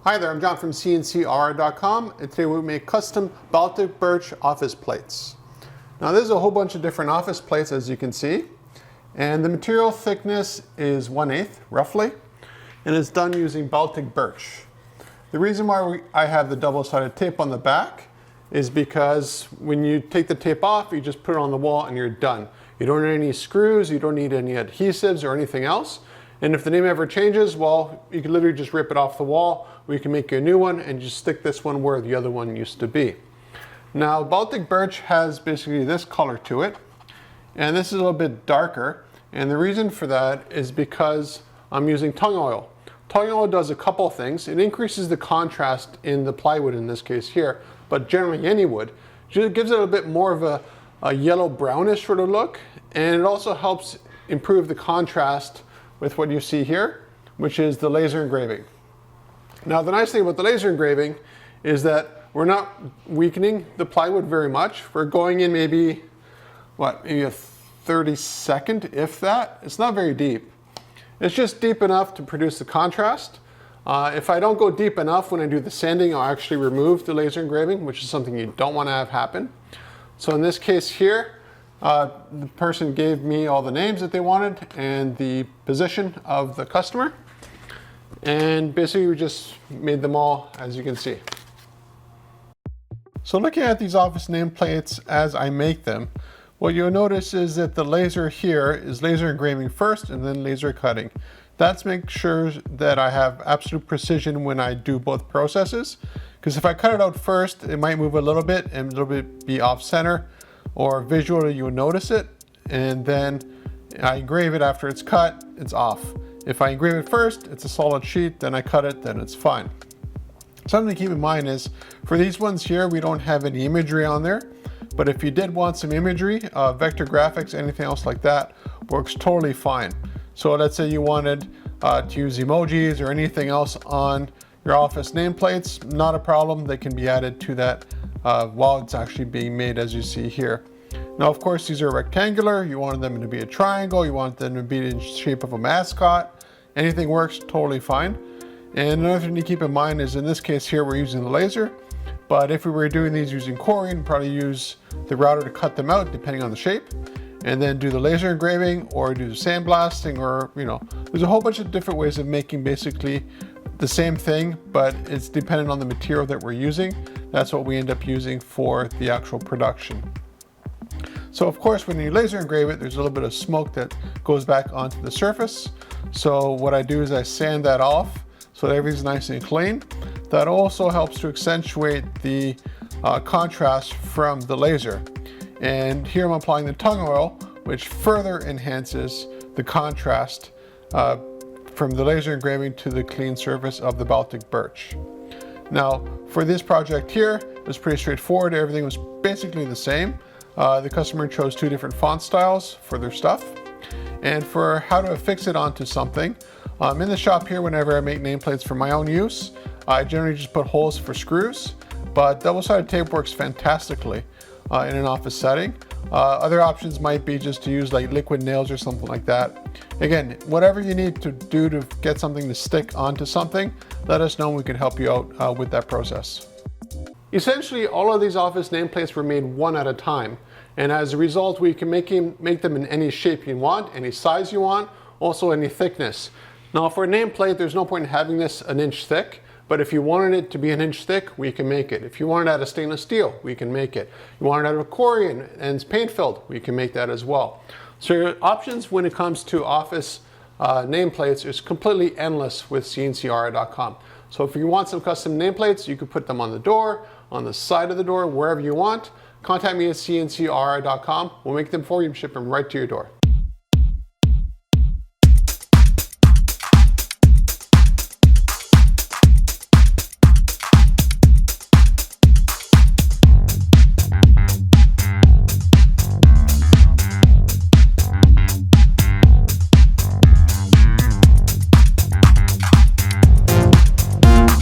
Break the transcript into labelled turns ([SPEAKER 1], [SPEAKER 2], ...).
[SPEAKER 1] Hi there, I'm John from CNCKing.com, and today we make custom Baltic birch office plates. Now there's a whole bunch of different office plates, as you can see, and the material thickness is 1/8 roughly, and it's done using Baltic birch. The reason why I have the double-sided tape on the back is because when you take the tape off, you just put it on the wall and you're done. You don't need any screws, you don't need any adhesives or anything else. And if the name ever changes, well, you can literally just rip it off the wall, or you can make you a new one and just stick this one where the other one used to be. Now, Baltic birch has basically this color to it, and this is a little bit darker. And the reason for that is because I'm using tung oil. Tung oil does a couple things. It increases the contrast in the plywood in this case here, but generally any wood. It gives it a bit more of a yellow brownish sort of look, and it also helps improve the contrast with what you see here, which is the laser engraving. Now the nice thing about the laser engraving is that we're not weakening the plywood very much. We're going in maybe a 32nd, if that. It's not very deep. It's just deep enough to produce the contrast. If I don't go deep enough when I do the sanding, I'll actually remove the laser engraving, which is something you don't want to have happen. So in this case here, the person gave me all the names that they wanted and the position of the customer. And basically we just made them all, as you can see. So looking at these office nameplates as I make them, what you'll notice is that the laser here is laser engraving first and then laser cutting. That's make sure that I have absolute precision when I do both processes. Because if I cut it out first, it might move a little bit and a little bit be off center, or visually you'll notice it, and then I engrave it after it's cut, it's off. If I engrave it first, it's a solid sheet, then I cut it, then it's fine. Something to keep in mind is, for these ones here, we don't have any imagery on there, but if you did want some imagery, vector graphics, anything else like that, works totally fine. So let's say you wanted to use emojis or anything else on your office nameplates, not a problem, they can be added to that while it's actually being made, as you see here. Now, of course, these are rectangular. You wanted them to be a triangle. You want them to be in shape of a mascot. Anything works totally fine. And another thing to keep in mind is in this case here, we're using the laser. But if we were doing these using coring, we'd probably use the router to cut them out depending on the shape, and then do the laser engraving or do the sandblasting, or, there's a whole bunch of different ways of making basically the same thing, but it's dependent on the material that we're using. That's what we end up using for the actual production. So of course, when you laser engrave it, there's a little bit of smoke that goes back onto the surface. So what I do is I sand that off so that everything's nice and clean. That also helps to accentuate the contrast from the laser. And here I'm applying the tung oil, which further enhances the contrast from the laser engraving to the clean surface of the Baltic birch. Now, for this project here, it was pretty straightforward. Everything was basically the same. The customer chose 2 different font styles for their stuff. And for how to affix it onto something, in the shop here, whenever I make nameplates for my own use, I generally just put holes for screws, but double-sided tape works fantastically in an office setting. Other options might be just to use like liquid nails or something like that. Again, whatever you need to do to get something to stick onto something, let us know and we can help you out with that process. Essentially, all of these office nameplates were made one at a time. And as a result, we can make them in any shape you want, any size you want, also any thickness. Now for a nameplate, there's no point in having this an inch thick. But if you wanted it to be an inch thick, we can make it. If you wanted it out of stainless steel, we can make it. You want it out of corian and it's paint filled, we can make that as well. So your options when it comes to office nameplates is completely endless with CNCKing.com. So if you want some custom nameplates, you can put them on the door, on the side of the door, wherever you want. Contact me at CNCKing.com. We'll make them for you and ship them right to your door.